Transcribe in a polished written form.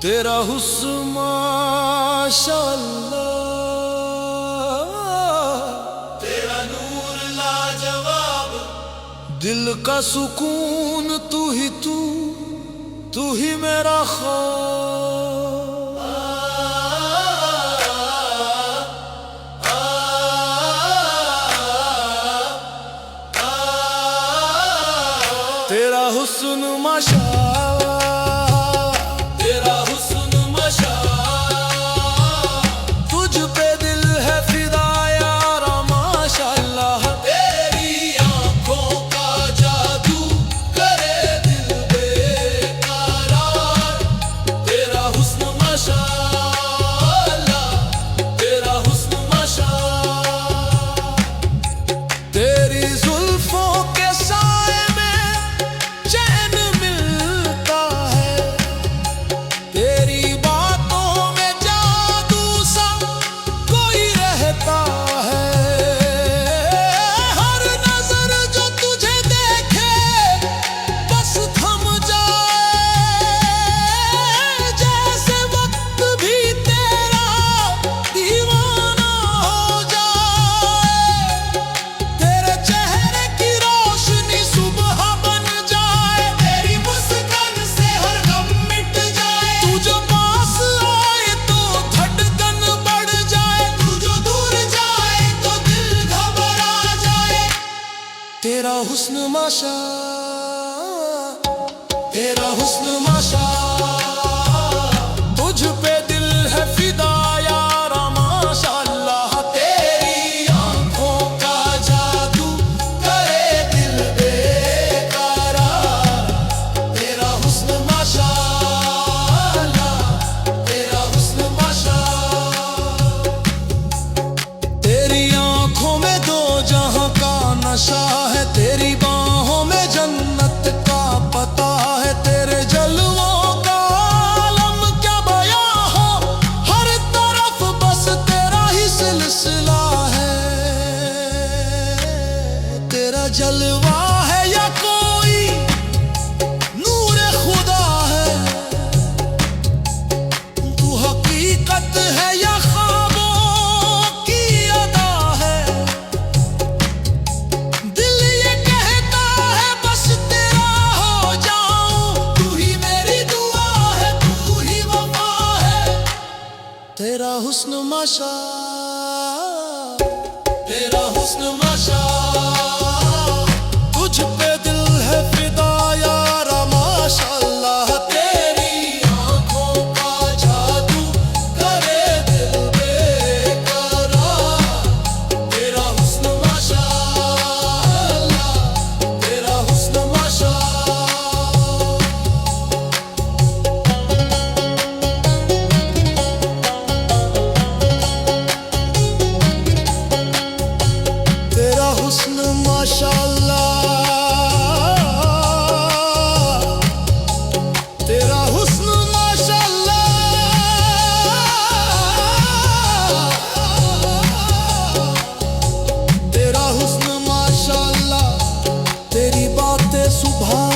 तेरा हुस्न माशाअल्लाह, तेरा नूर लाजवाब, दिल का सुकून तू ही मेरा ख्वाब। तेरा हुस्न माशाअल्लाह, तेरा हुस्न माशाअल्लाह, तुझ पे दिल है फिदा यारा माशाअल्लाह। तेरी आंखों का जादू करे दिल बेकरार। तेरा हुस्न माशाअल्लाह, तेरा हुस्न माशाअल्लाह, तेरी जुल्फों के साए में चैन मिलता है, तेरी बातों में जादू सा कोई रहता है। हर नजर जो तुझे देखे बस थम जाए, जैसे वक्त भी तेरा दीवाना हो जाए। तेरे चेहरे की रोशनी सुबह बन जाए, तेरी मुस्कान से हर गम मिट जाए। तू जो पास आए तो धड़कन बढ़ जाए, तू जो दूर जाए तो दिल घबरा जाए। तेरा हुस्न माशाअल्लाह, तेरा हुस्न माशाअल्लाह, तुझ पे दिल है फिदा यारा माशाअल्लाह। तेरी आंखों का जादू करे दिल बेकरार। तेरा हुस्न माशाअल्लाह, तेरा हुस्न माशाअल्लाह, तेरी आंखों में दो जहां का नशा है, तेरी बाहों में जन्नत का पता है। तेरे जलवों का आलम क्या बयां हो, हर तरफ बस तेरा ही सिलसिला है। तेरा जलवा है या कोई नूरे खुदा है, तू हकीकत है या ख्वाबों की अदा है। दिल ये कहता है बस तेरा हो जाऊं, तू ही मेरी दुआ है, तू ही वफा है। तेरा हुस्न माशाअल्लाह, तेरा हुस्न माशाअल्लाह, तुझ पे दिल है फिदा यारा माशाअल्लाह। तेरी आंखों का जादू करे दिल बेकरार। तेरा हुस्न माशाअल्लाह, तेरा हुस्न माशाअल्लाह, तेरा हुस्न माशाअल्लाह, तेरा हुस्न माशाअल्लाह, तेरा हुस्न माशाअल्लाह, तेरी बातें सुभान